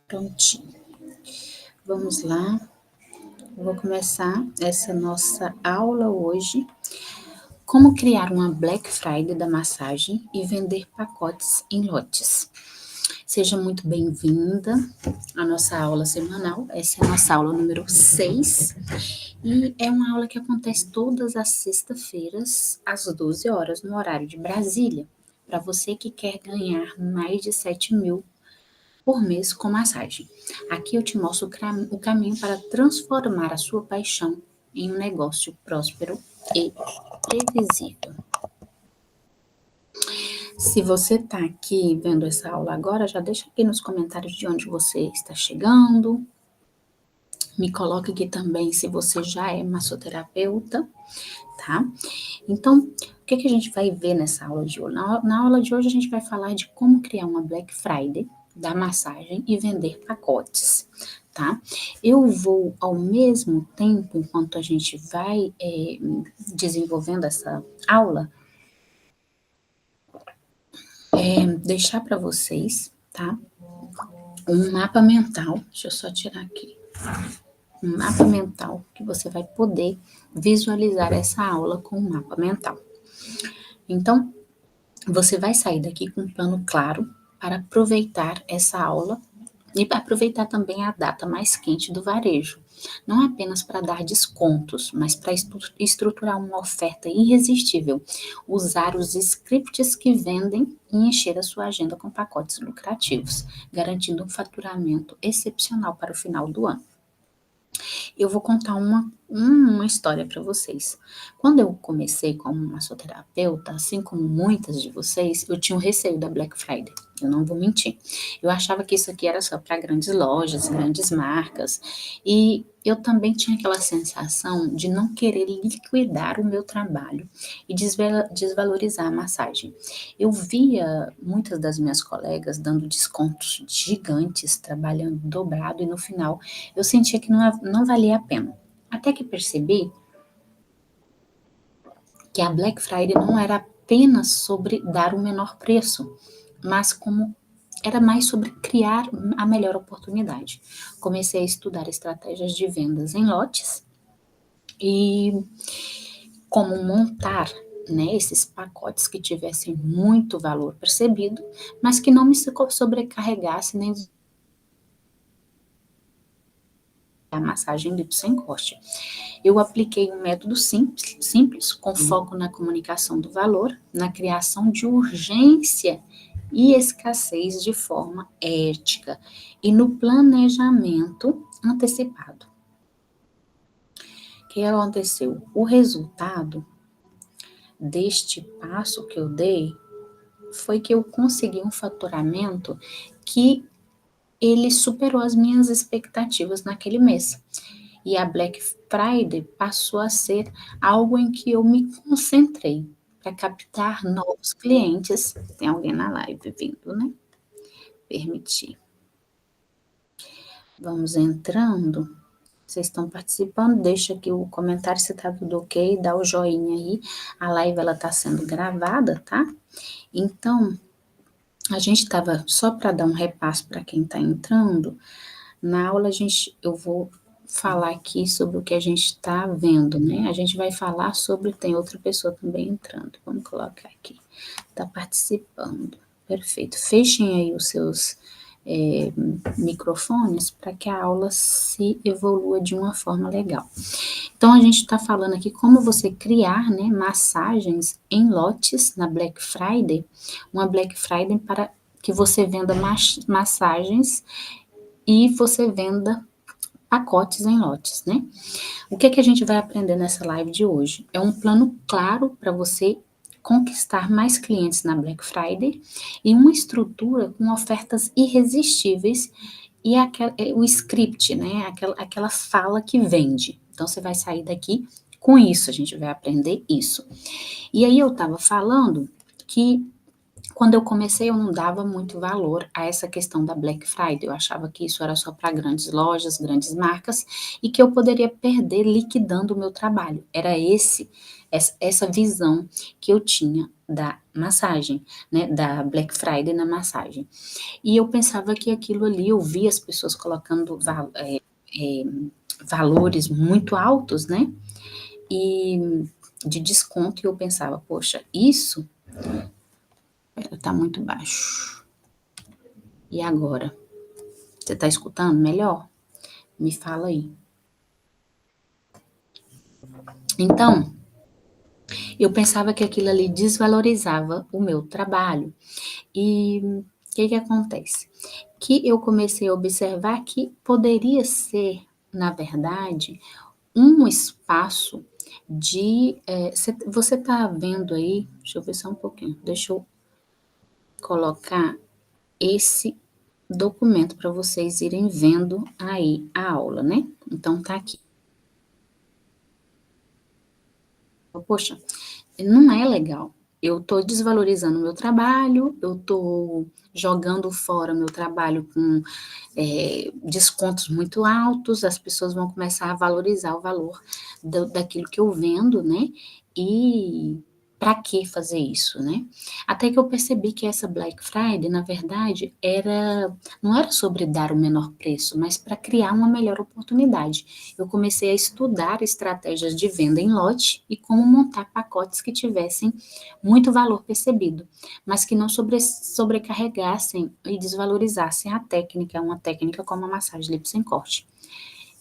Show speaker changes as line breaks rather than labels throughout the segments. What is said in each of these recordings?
Prontinho. Vamos lá. Eu vou começar essa nossa aula hoje. Como criar uma Black Friday da massagem e vender pacotes em lotes. Seja muito bem-vinda à nossa aula semanal. Essa é a nossa aula número 6. E é uma aula que acontece todas as sextas-feiras, às 12 horas, no horário de Brasília. Para você que quer ganhar mais de 7 mil por mês com massagem. Aqui eu te mostro o caminho para transformar a sua paixão em um negócio próspero e previsível. Se você está aqui vendo essa aula agora, já deixa aqui nos comentários de onde você está chegando. Me coloque aqui também se você já é massoterapeuta, tá? Então, o que a gente vai ver nessa aula de hoje? Na aula de hoje a gente vai falar de como criar uma Black Friday da massagem e vender pacotes, tá? Eu vou, ao mesmo tempo, enquanto a gente vai desenvolvendo essa aula, deixar para vocês, tá? Um mapa mental, deixa eu só tirar aqui, um mapa mental que você vai poder visualizar essa aula com um mapa mental. Então, você vai sair daqui com um plano claro para aproveitar essa aula e aproveitar também a data mais quente do varejo. Não apenas para dar descontos, mas para estruturar uma oferta irresistível. Usar os scripts que vendem e encher a sua agenda com pacotes lucrativos, garantindo um faturamento excepcional para o final do ano. Eu vou contar uma história para vocês. Quando eu comecei como massoterapeuta, assim como muitas de vocês, eu tinha um receio da Black Friday. Eu não vou mentir. Eu achava que isso aqui era só para grandes lojas, grandes marcas. E eu também tinha aquela sensação de não querer liquidar o meu trabalho e desvalorizar a massagem. Eu via muitas das minhas colegas dando descontos gigantes, trabalhando dobrado, e no final eu sentia que não valia a pena. Até que percebi que a Black Friday não era apenas sobre dar o menor preço, mas como era mais sobre criar a melhor oportunidade. Comecei a estudar estratégias de vendas em lotes e como montar, né, esses pacotes que tivessem muito valor percebido, mas que não me sobrecarregasse nem a massagem lipo sem corte. Eu apliquei um método simples, com foco na comunicação do valor, na criação de urgência e escassez de forma ética e no planejamento antecipado. O que aconteceu? O resultado deste passo que eu dei foi que eu consegui um faturamento que ele superou as minhas expectativas naquele mês. E a Black Friday passou a ser algo em que eu me concentrei para captar novos clientes. Tem alguém na live vindo, né? Permitir. Vamos entrando. Vocês estão participando? Deixa aqui o comentário se tá tudo ok, dá o joinha aí. A live ela tá sendo gravada, tá? Então, a gente estava só para dar um repasso para quem está entrando. Na aula eu vou falar aqui sobre o que a gente está vendo, né? A gente vai falar sobre, tem outra pessoa também entrando. Vamos colocar aqui. Está participando. Perfeito. Fechem aí os seus microfones para que a aula se evolua de uma forma legal. Então, a gente está falando aqui como você criar, né, massagens em lotes na Black Friday, uma Black Friday para que você venda massagens e você venda pacotes em lotes, né? O que a gente vai aprender nessa live de hoje? É um plano claro para você conquistar mais clientes na Black Friday e uma estrutura com ofertas irresistíveis e o script, né? Aquela fala que vende. Então, você vai sair daqui com isso, a gente vai aprender isso. E aí, eu estava falando que quando eu comecei, eu não dava muito valor a essa questão da Black Friday. Eu achava que isso era só para grandes lojas, grandes marcas, e que eu poderia perder liquidando o meu trabalho. Era essa visão que eu tinha da massagem, né, da Black Friday na massagem. E eu pensava que aquilo ali, eu via as pessoas colocando valores muito altos, né, e de desconto, e eu pensava, poxa, isso tá muito baixo. E agora? Você tá escutando melhor? Me fala aí. Então, eu pensava que aquilo ali desvalorizava o meu trabalho. E o que que acontece? Que eu comecei a observar que poderia ser, na verdade, um espaço de. Você está vendo aí? Deixa eu ver só um pouquinho. Deixa eu colocar esse documento para vocês irem vendo aí a aula, né? Então tá aqui. Poxa, não é legal. Eu estou desvalorizando o meu trabalho, eu estou jogando fora meu trabalho com descontos muito altos, as pessoas vão começar a valorizar o valor daquilo que eu vendo, né? E para que fazer isso, né? Até que eu percebi que essa Black Friday, na verdade, não era sobre dar o menor preço, mas para criar uma melhor oportunidade. Eu comecei a estudar estratégias de venda em lote e como montar pacotes que tivessem muito valor percebido, mas que não sobrecarregassem e desvalorizassem a técnica, uma técnica como a massagem lipo sem corte.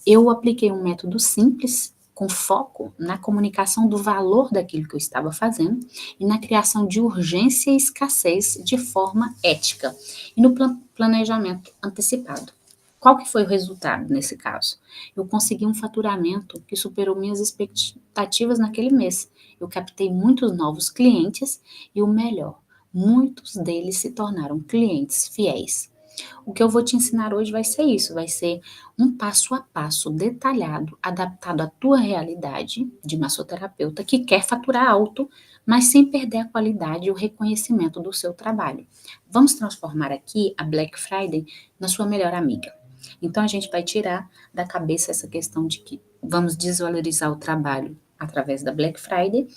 Eu apliquei um método simples, com foco na comunicação do valor daquilo que eu estava fazendo e na criação de urgência e escassez de forma ética e no planejamento antecipado. Qual que foi o resultado nesse caso? Eu consegui um faturamento que superou minhas expectativas naquele mês. Eu captei muitos novos clientes e o melhor, muitos deles se tornaram clientes fiéis. O que eu vou te ensinar hoje vai ser isso, vai ser um passo a passo detalhado, adaptado à tua realidade de massoterapeuta que quer faturar alto, mas sem perder a qualidade e o reconhecimento do seu trabalho. Vamos transformar aqui a Black Friday na sua melhor amiga. Então a gente vai tirar da cabeça essa questão de que vamos desvalorizar o trabalho através da Black Friday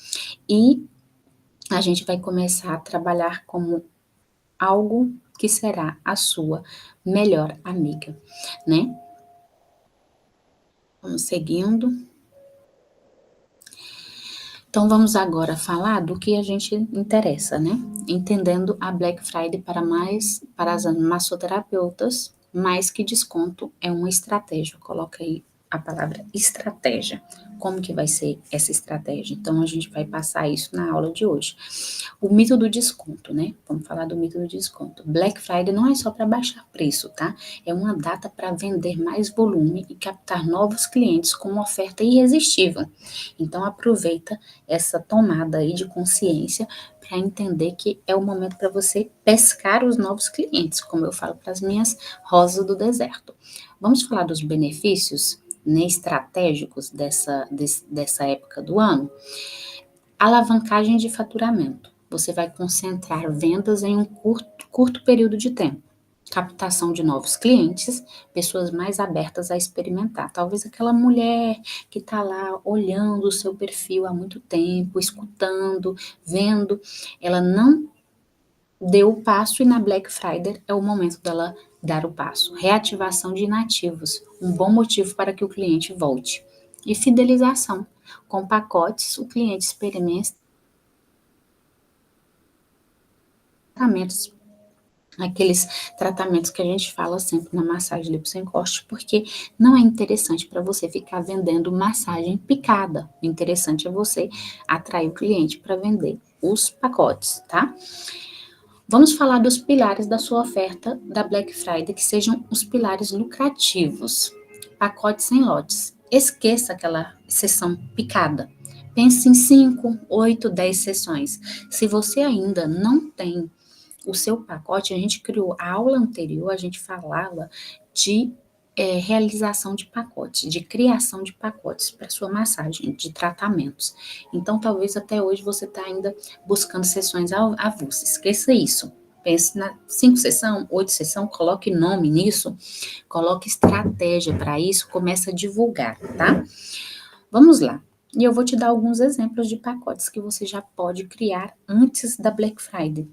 e a gente vai começar a trabalhar como algo que será a sua melhor amiga, né? Vamos seguindo. Então vamos agora falar do que a gente interessa, né? Entendendo a Black Friday para as massoterapeutas, mais que desconto é uma estratégia. Coloca aí a palavra estratégia. Como que vai ser essa estratégia? Então a gente vai passar isso na aula de hoje. O mito do desconto, né? Vamos falar do mito do desconto. Black Friday não é só para baixar preço, tá? É uma data para vender mais volume e captar novos clientes com uma oferta irresistível. Então aproveita essa tomada aí de consciência para entender que é o momento para você pescar os novos clientes, como eu falo para as minhas rosas do deserto. Vamos falar dos benefícios, né, estratégicos dessa época do ano? Alavancagem de faturamento. Você vai concentrar vendas em um curto período de tempo. Captação de novos clientes, pessoas mais abertas a experimentar. Talvez aquela mulher que está lá olhando o seu perfil há muito tempo, escutando, vendo, ela não deu o passo e na Black Friday é o momento dela dar o passo. Reativação de inativos, um bom motivo para que o cliente volte. E fidelização. Com pacotes, o cliente experimenta tratamentos, aqueles tratamentos que a gente fala sempre na massagem lipo sem corte, porque não é interessante para você ficar vendendo massagem picada. O interessante é você atrair o cliente para vender os pacotes, tá? Vamos falar dos pilares da sua oferta da Black Friday, que sejam os pilares lucrativos. Pacotes sem lotes. Esqueça aquela sessão picada. Pense em 5, 8, 10 sessões. Se você ainda não tem o seu pacote, a gente criou, a aula anterior, a gente falava de realização de pacotes, de criação de pacotes para sua massagem, de tratamentos. Então, talvez até hoje você está ainda buscando sessões avulsas. Esqueça isso. Pense na 5 sessão, 8 sessão, coloque nome nisso, coloque estratégia para isso, começa a divulgar, tá? Vamos lá. E eu vou te dar alguns exemplos de pacotes que você já pode criar antes da Black Friday.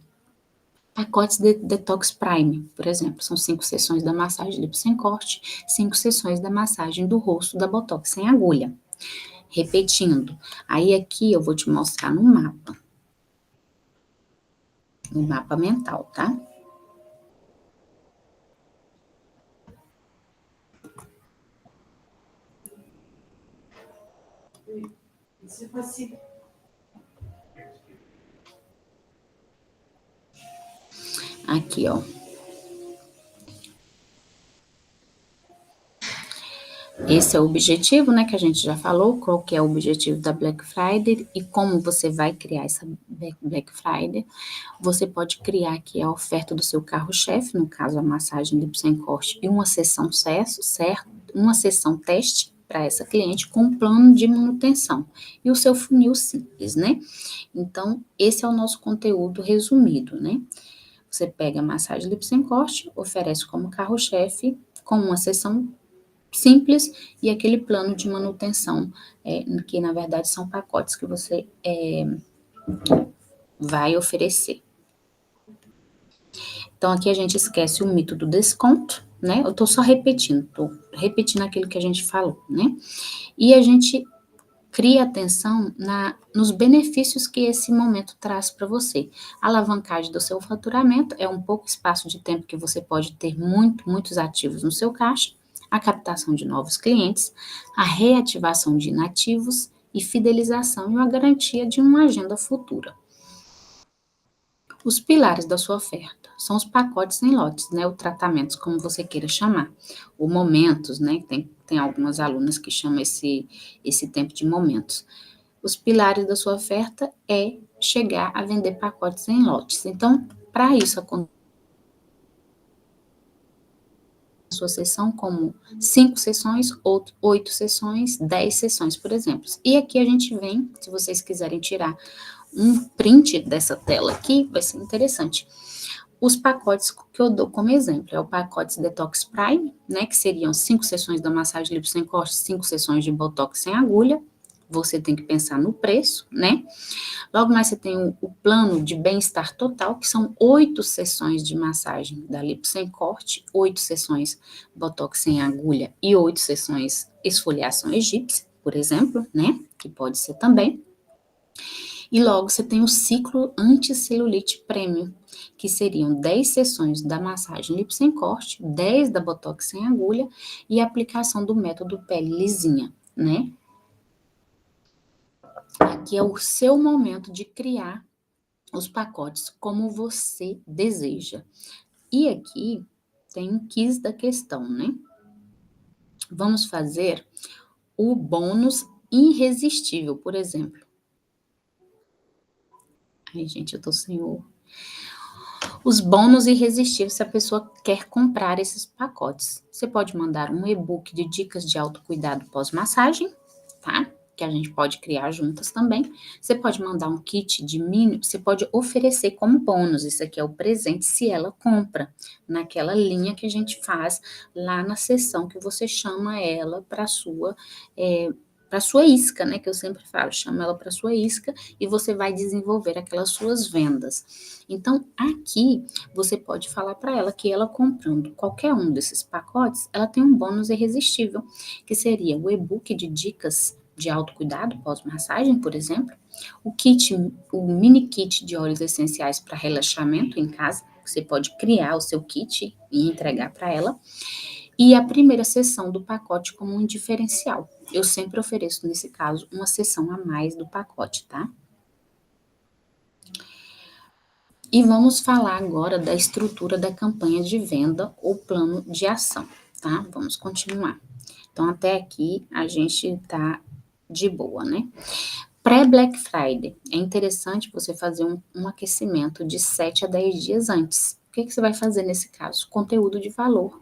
Pacotes de Detox Prime, por exemplo, são 5 sessões da massagem lipo sem corte, 5 sessões da massagem do rosto da Botox sem agulha. Repetindo, aí aqui eu vou te mostrar no mapa mental, tá? Aqui, ó. Esse é o objetivo, né, que a gente já falou, qual que é o objetivo da Black Friday e como você vai criar essa Black Friday. Você pode criar aqui a oferta do seu carro-chefe, no caso a massagem lipo sem corte e uma sessão certo, uma sessão teste para essa cliente com um plano de manutenção e o seu funil simples, né? Então, esse é o nosso conteúdo resumido, né? Você pega a massagem lipo sem corte, oferece como carro-chefe com uma sessão simples e aquele plano de manutenção, que na verdade são pacotes que você vai oferecer. Então, aqui a gente esquece o mito do desconto, né? Eu tô só repetindo, aquilo que a gente falou, né? E a gente cria atenção nos benefícios que esse momento traz para você. A alavancagem do seu faturamento é um pouco espaço de tempo que você pode ter muitos ativos no seu caixa, a captação de novos clientes, a reativação de inativos e fidelização e a garantia de uma agenda futura. Os pilares da sua oferta são os pacotes em lotes, né, ou tratamentos, como você queira chamar, ou momentos, né, tem algumas alunas que chamam esse tempo de momentos. Os pilares da sua oferta é chegar a vender pacotes em lotes. Então, para isso acontecer, a sua sessão como 5 sessões, 8 sessões, 10 sessões, por exemplo. E aqui a gente vem, se vocês quiserem tirar um print dessa tela aqui, vai ser interessante. Os pacotes que eu dou como exemplo é o pacote Detox Prime, né, que seriam 5 sessões da massagem lipo sem corte, 5 sessões de Botox sem agulha. Você tem que pensar no preço, né? Logo mais você tem o plano de bem-estar total, que são 8 sessões de massagem da lipo sem corte, 8 sessões Botox sem agulha e 8 sessões esfoliação egípcia, por exemplo, né? Que pode ser também. E logo você tem o ciclo anti-celulite premium, que seriam 10 sessões da massagem lipo sem corte, 10 da Botox sem agulha e a aplicação do método pele lisinha, né? Aqui é o seu momento de criar os pacotes como você deseja. E aqui tem um quiz da questão, né? Vamos fazer o bônus irresistível, por exemplo. Ai, gente, eu tô sem os bônus irresistíveis se a pessoa quer comprar esses pacotes. Você pode mandar um e-book de dicas de autocuidado pós-massagem, tá? Que a gente pode criar juntas também. Você pode mandar um kit de mini, você pode oferecer como bônus, isso aqui é o presente, se ela compra, naquela linha que a gente faz lá na sessão que você chama ela para sua isca, né, que eu sempre falo, chama ela para sua isca e você vai desenvolver aquelas suas vendas. Então, aqui você pode falar para ela que ela comprando qualquer um desses pacotes, ela tem um bônus irresistível, que seria o e-book de dicas de autocuidado pós-massagem, por exemplo, o mini kit de óleos essenciais para relaxamento em casa, você pode criar o seu kit e entregar para ela, e a primeira sessão do pacote como um diferencial. Eu sempre ofereço, nesse caso, uma sessão a mais do pacote, tá? E vamos falar agora da estrutura da campanha de venda ou plano de ação, tá? Vamos continuar. Então, até aqui a gente tá de boa, né? Pré-Black Friday, é interessante você fazer um aquecimento de 7 a 10 dias antes. O que você vai fazer nesse caso? Conteúdo de valor.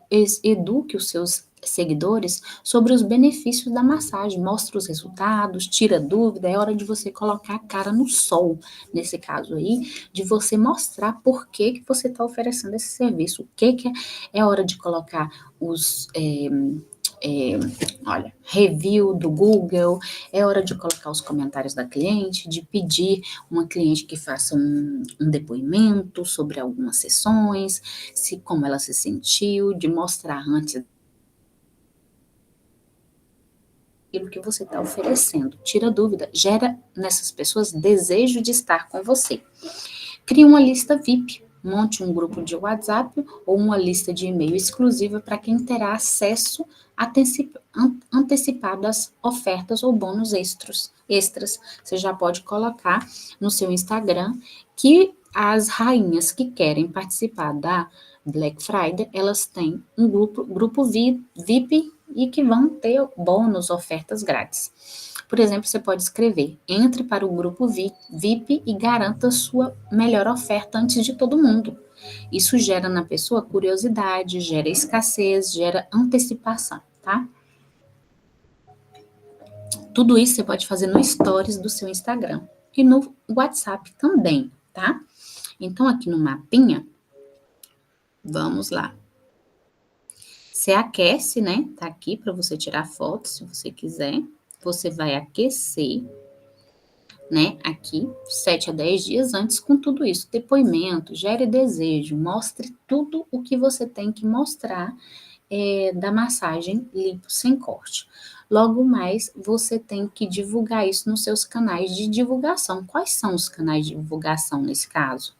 Eduque os seus seguidores sobre os benefícios da massagem, mostra os resultados, tira dúvida, é hora de você colocar a cara no sol, nesse caso aí, de você mostrar por que você está oferecendo esse serviço, o que é hora de colocar olha, review do Google, é hora de colocar os comentários da cliente, de pedir uma cliente que faça um depoimento sobre algumas sessões, como ela se sentiu, de mostrar antes aquilo que você está oferecendo. Tira dúvida, gera nessas pessoas desejo de estar com você. Crie uma lista VIP, monte um grupo de WhatsApp ou uma lista de e-mail exclusiva para quem terá acesso antecipado às ofertas ou bônus extras. Você já pode colocar no seu Instagram que as rainhas que querem participar da Black Friday, elas têm um grupo VIP e que vão ter bônus, ofertas grátis. Por exemplo, você pode escrever: entre para o grupo VIP e garanta sua melhor oferta antes de todo mundo. Isso gera na pessoa curiosidade, gera escassez, gera antecipação, tá? Tudo isso você pode fazer no Stories do seu Instagram e no WhatsApp também, tá? Então, aqui no mapinha, vamos lá. Você aquece, né? Tá aqui para você tirar foto, se você quiser. Você vai aquecer, né? Aqui, 7 a 10 dias antes, com tudo isso. Depoimento, gere desejo, mostre tudo o que você tem que mostrar da massagem lipo sem corte. Logo mais, você tem que divulgar isso nos seus canais de divulgação. Quais são os canais de divulgação nesse caso?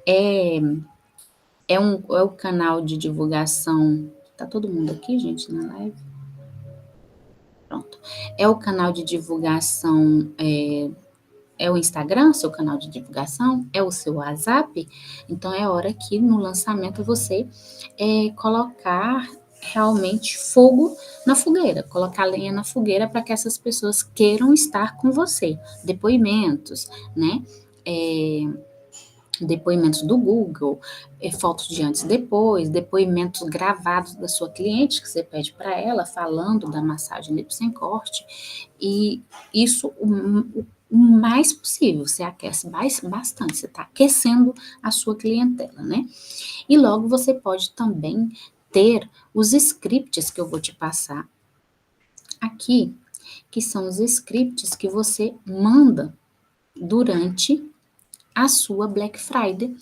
É o canal de divulgação. Tá todo mundo aqui, gente, na live? Pronto. É o canal de divulgação. É o Instagram, seu canal de divulgação? É o seu WhatsApp? Então é hora que no lançamento você colocar realmente fogo na fogueira, colocar lenha na fogueira para que essas pessoas queiram estar com você. Depoimentos, né? Depoimentos do Google, fotos de antes e depois, depoimentos gravados da sua cliente que você pede para ela, falando da massagem lipo sem corte, e isso o mais possível, você aquece bastante, você está aquecendo a sua clientela, né? E logo você pode também ter os scripts que eu vou te passar aqui, que são os scripts que você manda durante a sua Black Friday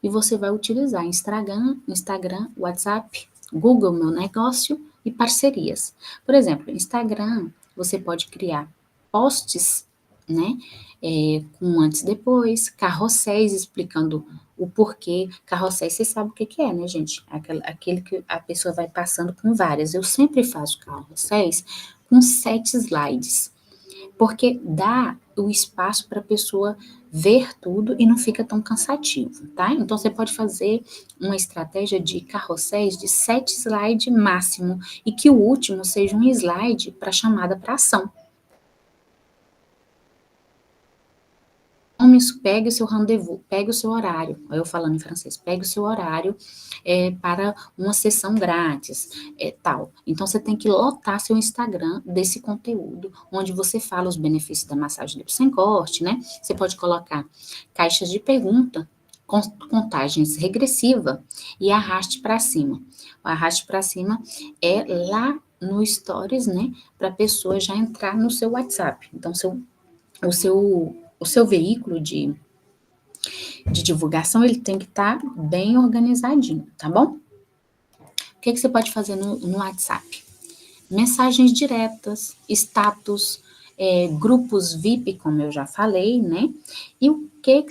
e você vai utilizar Instagram, WhatsApp, Google Meu Negócio e parcerias. Por exemplo, Instagram, você pode criar posts, né, com antes e depois, carrosséis explicando o porquê. Carrosséis, você sabe o que é, né, gente? Aquele que a pessoa vai passando com várias. Eu sempre faço carrosséis com 7 slides, porque dá o espaço para a pessoa ver tudo e não fica tão cansativo, tá? Então, você pode fazer uma estratégia de carrosséis de 7 slides máximo e que o último seja um slide para chamada para ação. Pegue o seu rendezvous, pegue o seu horário, eu falando em francês, pegue o seu horário para uma sessão grátis, tal. Então, você tem que lotar seu Instagram desse conteúdo, onde você fala os benefícios da massagem lipo sem corte, né? Você pode colocar caixas de pergunta, contagens regressiva e arraste para cima. O arraste para cima é lá no Stories, né? Para a pessoa já entrar no seu WhatsApp. Então, o seu veículo de divulgação, ele tem que estar bem organizadinho, tá bom? O que você pode fazer no WhatsApp? Mensagens diretas, status, grupos VIP, como eu já falei, né? E o que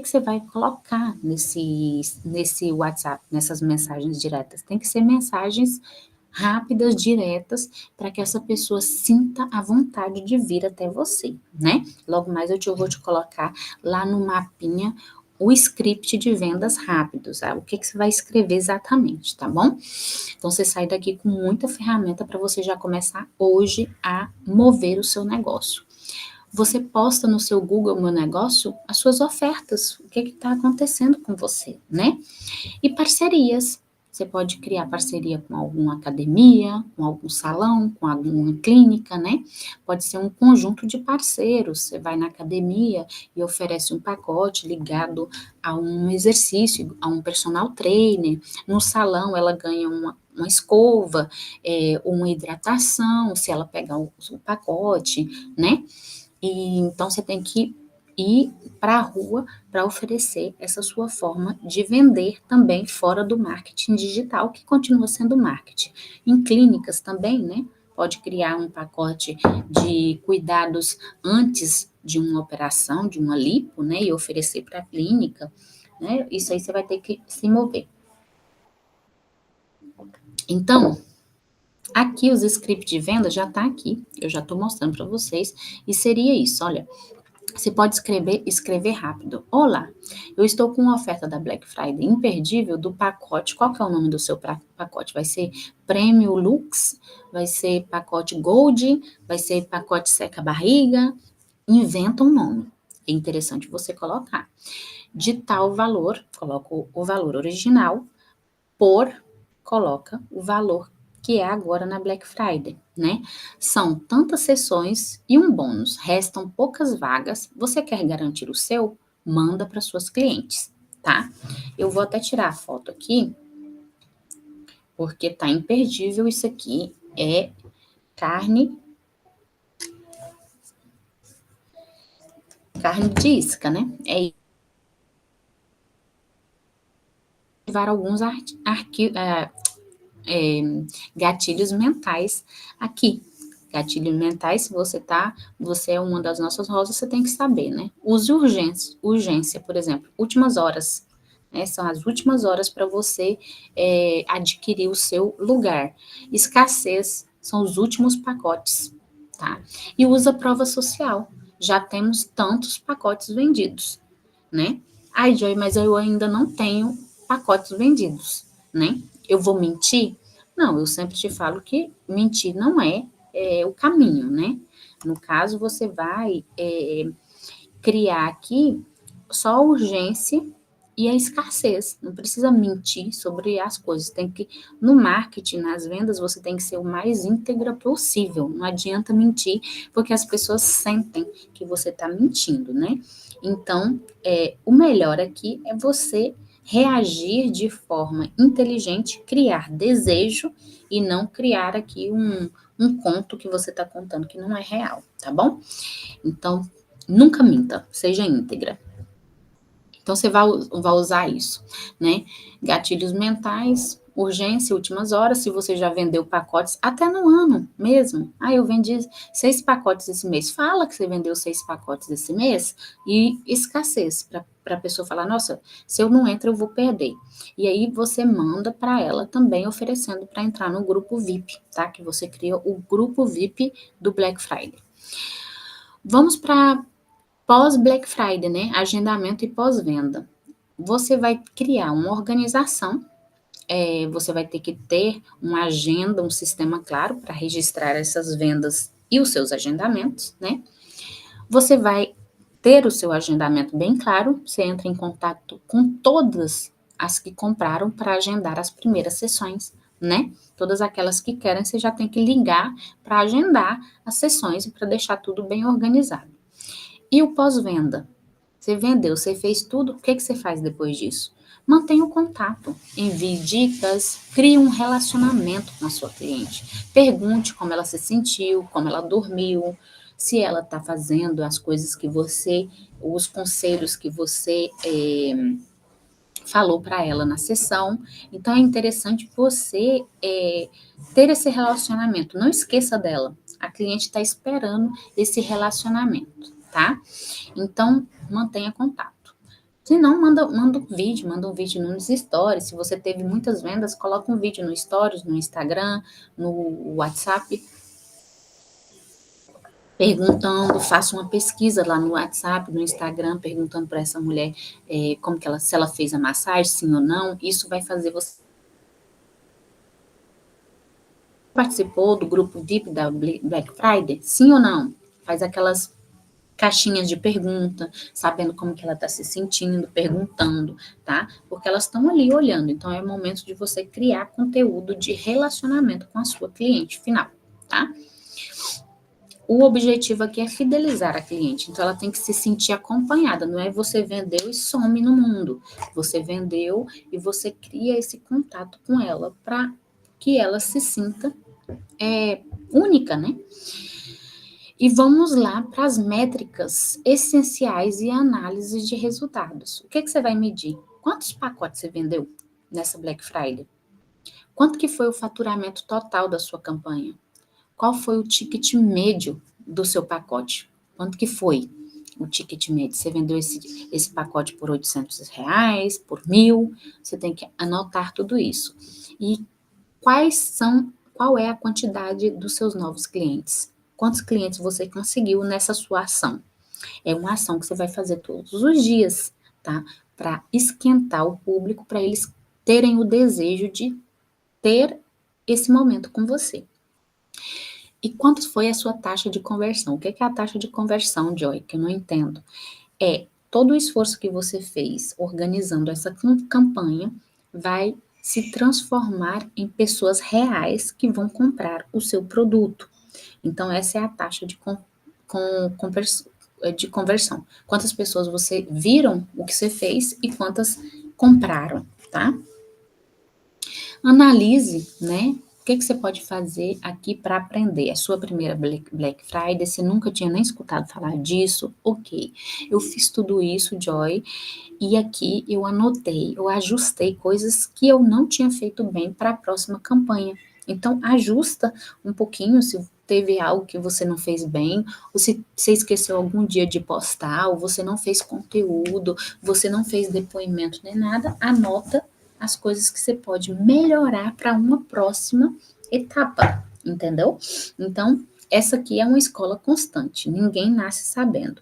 você vai colocar nesse WhatsApp, nessas mensagens diretas? Tem que ser mensagens rápidas, diretas, para que essa pessoa sinta a vontade de vir até você, né? Logo mais eu vou te colocar lá no mapinha o script de vendas rápidos, o que você vai escrever exatamente, tá bom? Então, você sai daqui com muita ferramenta para você já começar hoje a mover o seu negócio. Você posta no seu Google Meu Negócio as suas ofertas, o que está acontecendo com você, né? E parcerias. você pode criar parceria com alguma academia, com algum salão, com alguma clínica, né? Pode ser um conjunto de parceiros. Você vai na academia e oferece um pacote ligado a um exercício, a um personal trainer. No salão, ela ganha uma escova, uma hidratação, se ela pegar o pacote, né? E então você tem que ir para a rua para oferecer essa sua forma de vender também fora do marketing digital, que continua sendo marketing. Em clínicas também, né? Pode criar um pacote de cuidados antes de uma operação, de uma lipo, né? E oferecer para a clínica, né? Isso aí você vai ter que se mover. Então, aqui os scripts de venda já está aqui, eu já estou mostrando para vocês, e seria isso, olha, você pode escrever rápido. Olá, eu estou com uma oferta da Black Friday imperdível do pacote. Qual que é o nome do seu pacote? Vai ser Prêmio Lux? Vai ser pacote Gold? Vai ser pacote Seca Barriga? Inventa um nome. É interessante você colocar. De tal valor, coloca o valor original, coloca o valor que é agora na Black Friday, né? São tantas sessões e um bônus. Restam poucas vagas. Você quer garantir o seu? Manda para suas clientes, tá? Eu vou até tirar a foto aqui, porque tá imperdível isso aqui. É carne de isca, né? É ativar alguns gatilhos mentais aqui. Gatilhos mentais, se você é uma das nossas rosas, você tem que saber, né? Use urgência, por exemplo, últimas horas, né? São as últimas horas para você adquirir o seu lugar. Escassez, são os últimos pacotes, tá? E usa prova social. Já temos tantos pacotes vendidos, né? Ai, Joy, mas eu ainda não tenho pacotes vendidos, né? Eu vou mentir? Não, eu sempre te falo que mentir não é o caminho, né? No caso, você vai criar aqui só a urgência e a escassez. Não precisa mentir sobre as coisas. Tem que, no marketing, nas vendas, você tem que ser o mais íntegra possível. Não adianta mentir, porque as pessoas sentem que você está mentindo, né? Então, o melhor aqui é você reagir de forma inteligente, criar desejo e não criar aqui um conto que você está contando que não é real, tá bom? Então, nunca minta, seja íntegra. Então, você vai usar isso, né? Gatilhos mentais, urgência, últimas horas, se você já vendeu pacotes, até no ano mesmo. Ah, eu vendi 6 pacotes esse mês. Fala que você vendeu 6 pacotes esse mês e escassez, para a pessoa falar, nossa, se eu não entro, eu vou perder. E aí, você manda para ela também oferecendo para entrar no grupo VIP, tá? Que você cria o grupo VIP do Black Friday. Vamos para pós-Black Friday, né? Agendamento e pós-venda. Você vai criar uma organização, você vai ter que ter uma agenda, um sistema claro para registrar essas vendas e os seus agendamentos, né? Você vai ter o seu agendamento bem claro, você entra em contato com todas as que compraram para agendar as primeiras sessões, né? Todas aquelas que querem, você já tem que ligar para agendar as sessões e para deixar tudo bem organizado. E o pós-venda? Você vendeu, você fez tudo, o que, que você faz depois disso? Mantenha o contato, envie dicas, crie um relacionamento com a sua cliente. Pergunte como ela se sentiu, como ela dormiu, se ela está fazendo as coisas que você, os conselhos que você falou para ela na sessão. Então é interessante você ter esse relacionamento. Não esqueça dela. A cliente está esperando esse relacionamento, tá? Então mantenha contato. Se não, manda um vídeo nos stories. Se você teve muitas vendas, coloca um vídeo no stories, no Instagram, no WhatsApp, perguntando, faça uma pesquisa lá no WhatsApp, no Instagram, perguntando para essa mulher como que se ela fez a massagem, sim ou não. Isso vai fazer você participou do grupo VIP da Black Friday, sim ou não? Faz aquelas caixinhas de pergunta, sabendo como que ela está se sentindo, perguntando, tá? Porque elas estão ali olhando. Então, é o momento de você criar conteúdo de relacionamento com a sua cliente final, tá? O objetivo aqui é fidelizar a cliente, então ela tem que se sentir acompanhada, não é você vendeu e some no mundo. Você vendeu e você cria esse contato com ela para que ela se sinta única, né? E vamos lá para as métricas essenciais e análise de resultados. O que, que você vai medir? Quantos pacotes você vendeu nessa Black Friday? Quanto que foi o faturamento total da sua campanha? Qual foi o ticket médio do seu pacote? Quanto que foi o ticket médio? Você vendeu esse pacote por R$ 800, por 1.000? Você tem que anotar tudo isso. E qual é a quantidade dos seus novos clientes? Quantos clientes você conseguiu nessa sua ação? É uma ação que você vai fazer todos os dias, tá? Para esquentar o público, para eles terem o desejo de ter esse momento com você. E quanto foi a sua taxa de conversão? O que é a taxa de conversão, Joy? Que eu não entendo. É todo o esforço que você fez organizando essa campanha vai se transformar em pessoas reais que vão comprar o seu produto. Então, essa é a taxa de conversão. Quantas pessoas você viram o que você fez e quantas compraram, tá? Analise, né? O que você pode fazer aqui para aprender? É sua primeira Black Friday, você nunca tinha nem escutado falar disso? Ok, eu fiz tudo isso, Joy, e aqui eu anotei, eu ajustei coisas que eu não tinha feito bem para a próxima campanha. Então, ajusta um pouquinho se teve algo que você não fez bem, ou se você esqueceu algum dia de postar, ou você não fez conteúdo, você não fez depoimento nem nada, anota as coisas que você pode melhorar para uma próxima etapa, entendeu? Então, essa aqui é uma escola constante, ninguém nasce sabendo.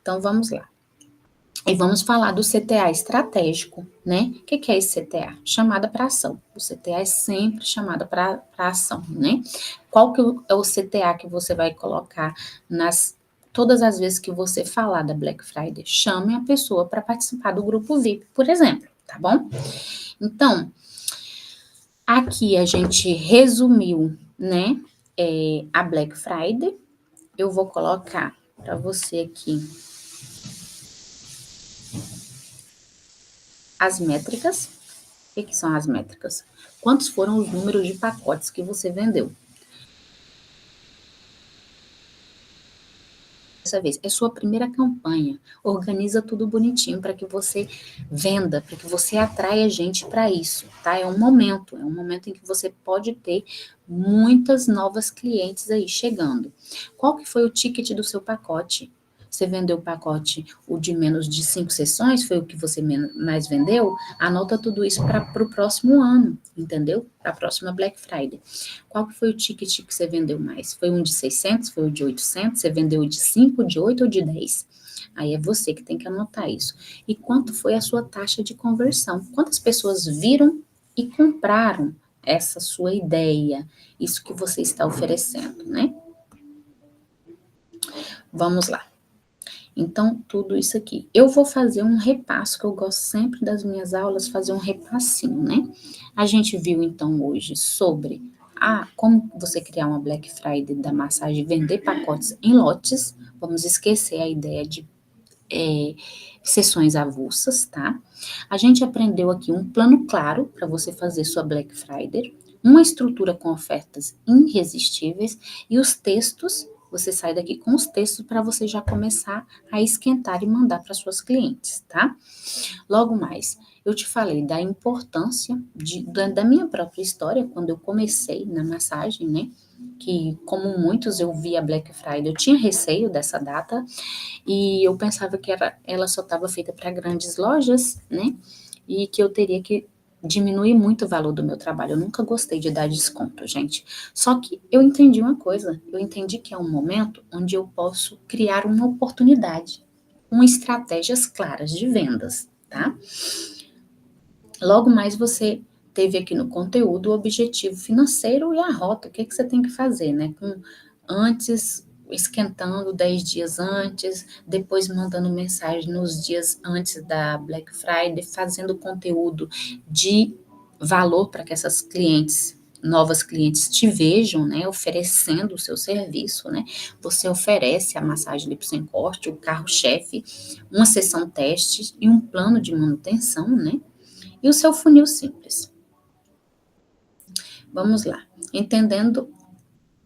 Então, vamos lá. E vamos falar do CTA estratégico, né? O que é esse CTA? Chamada para ação. O CTA é sempre chamada para ação, né? Qual que é o CTA que você vai colocar todas as vezes que você falar da Black Friday? Chame a pessoa para participar do grupo VIP, por exemplo, tá bom? Então, aqui a gente resumiu, né, a Black Friday. Eu vou colocar para você aqui as métricas. O que são as métricas? Quantos foram os números de pacotes que você vendeu? Dessa vez, é sua primeira campanha. Organiza tudo bonitinho para que você venda, para que você atraia gente para isso, tá? É um momento em que você pode ter muitas novas clientes aí chegando. Qual que foi o ticket do seu pacote? Você vendeu o pacote, o de menos de 5 sessões, foi o que você mais vendeu? Anota tudo isso para o próximo ano, entendeu? Para a próxima Black Friday. Qual que foi o ticket que você vendeu mais? Foi um de 600? Foi o de 800? Você vendeu o de 5, de 8 ou de 10? Aí é você que tem que anotar isso. E quanto foi a sua taxa de conversão? Quantas pessoas viram e compraram essa sua ideia, isso que você está oferecendo, né? Vamos lá. Então, tudo isso aqui. Eu vou fazer um repasso, que eu gosto sempre das minhas aulas, fazer um repassinho, né? A gente viu, então, hoje sobre como você criar uma Black Friday da massagem, vender pacotes em lotes. Vamos esquecer a ideia de sessões avulsas, tá? A gente aprendeu aqui um plano claro para você fazer sua Black Friday, uma estrutura com ofertas irresistíveis e os textos. Você sai daqui com os textos para você já começar a esquentar e mandar para suas clientes, tá? Logo mais, eu te falei da importância da minha própria história, quando eu comecei na massagem, né? Que, como muitos, eu via Black Friday, eu tinha receio dessa data e eu pensava que ela só estava feita para grandes lojas, né? E que eu teria que diminuir muito o valor do meu trabalho. Eu nunca gostei de dar desconto, gente. Só que eu entendi uma coisa, eu entendi que é um momento onde eu posso criar uma oportunidade, com estratégias claras de vendas, tá? Logo mais você teve aqui no conteúdo o objetivo financeiro e a rota, o que você tem que fazer, né? Antes, esquentando 10 dias antes, depois mandando mensagem nos dias antes da Black Friday, fazendo conteúdo de valor para que essas clientes, novas clientes te vejam, né, oferecendo o seu serviço, né? Você oferece a massagem lipo sem corte, o carro-chefe, uma sessão teste e um plano de manutenção, né? E o seu funil simples. Vamos lá. Entendendo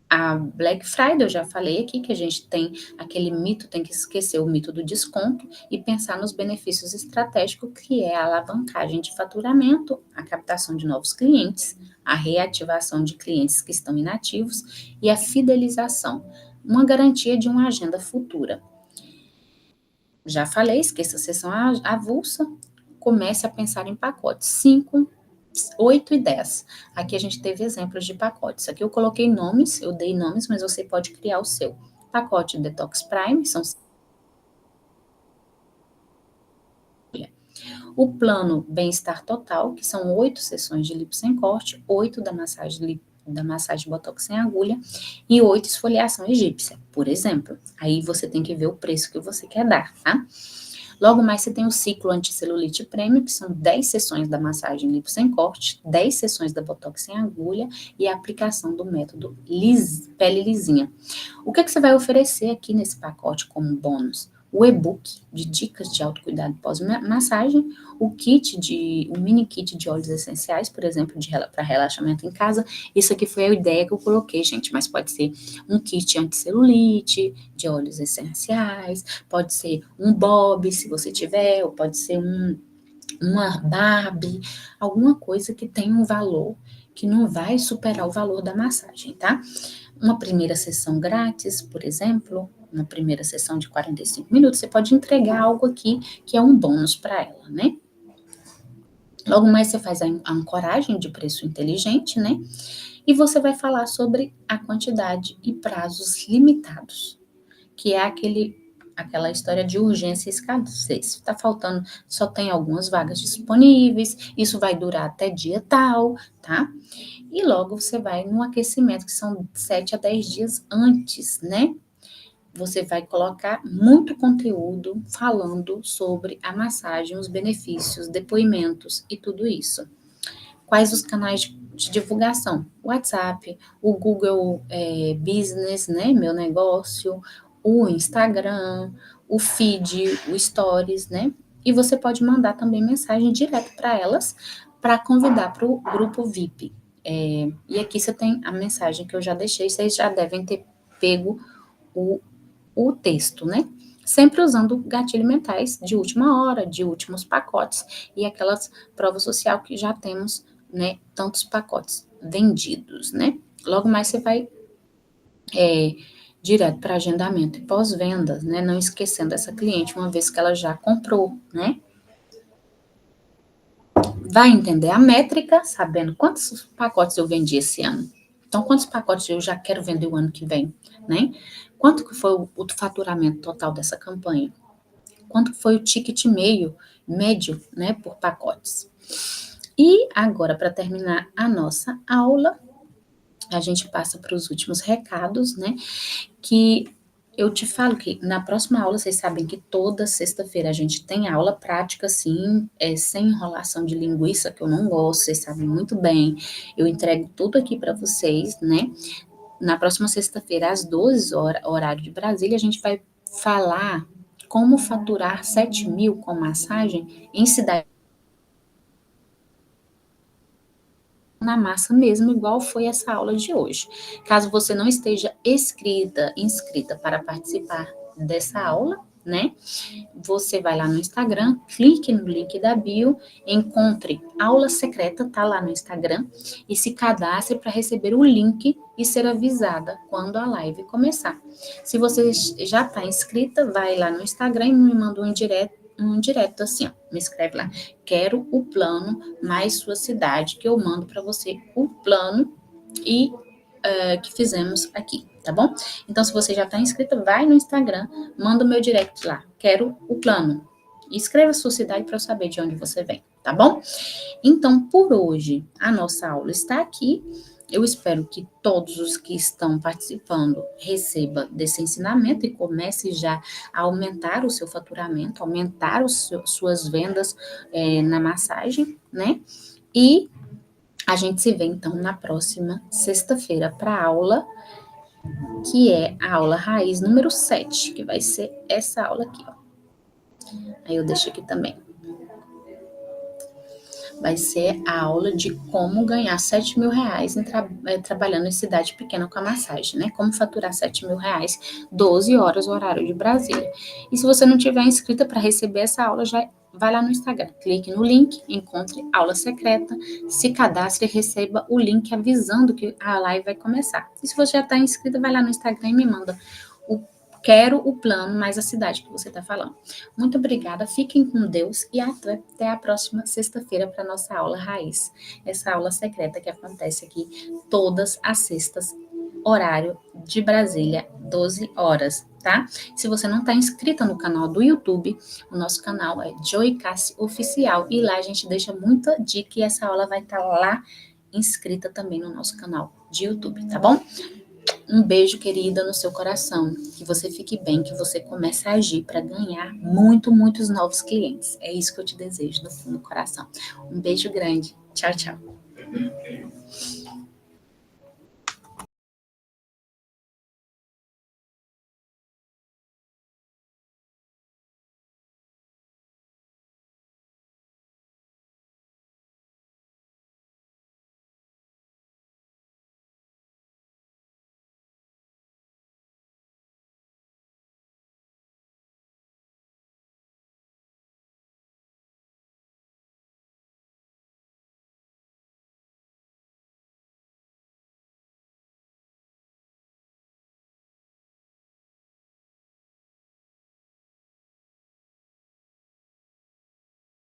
a Black Friday, eu já falei aqui que a gente tem aquele mito, tem que esquecer o mito do desconto e pensar nos benefícios estratégicos, que é a alavancagem de faturamento, a captação de novos clientes, a reativação de clientes que estão inativos e a fidelização, uma garantia de uma agenda futura. Já falei, esqueça a sessão avulsa, comece a pensar em pacotes 5, 8 e 10. Aqui a gente teve exemplos de pacotes. Aqui eu coloquei nomes, eu dei nomes, mas você pode criar o seu. Pacote Detox Prime, são o plano Bem-Estar Total, que são 8 sessões de lipo sem corte, 8 da massagem Botox sem agulha e 8 esfoliação egípcia, por exemplo. Aí você tem que ver o preço que você quer dar, tá? Logo mais você tem o ciclo anticelulite prêmio, que são 10 sessões da massagem lipo sem corte, 10 sessões da Botox sem agulha e a aplicação do método pele lisinha. O que você vai oferecer aqui nesse pacote como bônus? O e-book de dicas de autocuidado pós-massagem, o mini kit de óleos essenciais, por exemplo, para relaxamento em casa. Isso aqui foi a ideia que eu coloquei, gente, mas pode ser um kit anticelulite, de óleos essenciais, pode ser um bob, se você tiver, ou pode ser uma Barbie, alguma coisa que tenha um valor que não vai superar o valor da massagem, tá? Uma primeira sessão grátis, por exemplo, uma primeira sessão de 45 minutos, você pode entregar algo aqui que é um bônus para ela, né? Logo mais você faz a ancoragem de preço inteligente, né? E você vai falar sobre a quantidade e prazos limitados, que é aquela história de urgência e escassez. Está faltando, só tem algumas vagas disponíveis, isso vai durar até dia tal, tá? E logo você vai no aquecimento, que são 7 a 10 dias antes, né? Você vai colocar muito conteúdo falando sobre a massagem, os benefícios, depoimentos e tudo isso. Quais os canais de divulgação? O WhatsApp, o Google Business, né? Meu negócio, o Instagram, o feed, o Stories, né? E você pode mandar também mensagem direto para elas, para convidar para o grupo VIP. E aqui você tem a mensagem que eu já deixei, vocês já devem ter pego o texto, né? Sempre usando gatilhos mentais de última hora, de últimos pacotes e aquelas provas social que já temos, né? Tantos pacotes vendidos, né? Logo mais você vai direto para agendamento e pós-vendas, né? Não esquecendo essa cliente uma vez que ela já comprou, né? Vai entender a métrica, sabendo quantos pacotes eu vendi esse ano. Então, quantos pacotes eu já quero vender o ano que vem, né? Quanto que foi o faturamento total dessa campanha? Quanto foi o ticket médio, né, por pacotes? E agora, para terminar a nossa aula, a gente passa para os últimos recados, né, que eu te falo que na próxima aula, vocês sabem que toda sexta-feira a gente tem aula prática, sim, sem enrolação de linguiça, que eu não gosto, vocês sabem muito bem. Eu entrego tudo aqui para vocês, né? Na próxima sexta-feira, às 12 horas, horário de Brasília, a gente vai falar como faturar 7 mil com massagem em cidade na massa mesmo, igual foi essa aula de hoje. Caso você não esteja inscrita para participar dessa aula, né? Você vai lá no Instagram, clique no link da bio, encontre aula secreta, tá lá no Instagram, e se cadastre para receber o link e ser avisada quando a live começar. Se você já está inscrita, vai lá no Instagram e me manda um direto assim, ó, me escreve lá, quero o plano mais sua cidade, que eu mando para você o plano e que fizemos aqui, tá bom? Então, se você já está inscrito, vai no Instagram, manda o meu direct lá, quero o plano. E escreva a sua cidade para eu saber de onde você vem, tá bom? Então, por hoje, a nossa aula está aqui. Eu espero que todos os que estão participando recebam desse ensinamento e comece já a aumentar o seu faturamento, aumentar suas vendas na massagem, né? E a gente se vê então na próxima sexta-feira para a aula, que é a aula raiz número 7, que vai ser essa aula aqui, ó. Aí eu deixo aqui também. Vai ser a aula de como ganhar 7 mil reais trabalhando em cidade pequena com a massagem, né? Como faturar 7 mil reais, 12 horas, o horário de Brasília. E se você não tiver inscrita para receber essa aula, já vai lá no Instagram, clique no link, encontre aula secreta, se cadastre e receba o link avisando que a live vai começar. E se você já está inscrita, vai lá no Instagram e me manda o quero o plano mais a cidade que você está falando. Muito obrigada, fiquem com Deus e até a próxima sexta-feira para nossa aula raiz. Essa aula secreta que acontece aqui todas as sextas, horário de Brasília, 12 horas, tá? Se você não está inscrita no canal do YouTube, o nosso canal é Joy Cassi Oficial e lá a gente deixa muita dica e essa aula vai estar lá inscrita também no nosso canal de YouTube, tá bom? Um beijo, querida, no seu coração. Que você fique bem, que você comece a agir para ganhar muitos novos clientes. É isso que eu te desejo do fundo do coração. Um beijo grande. Tchau, tchau.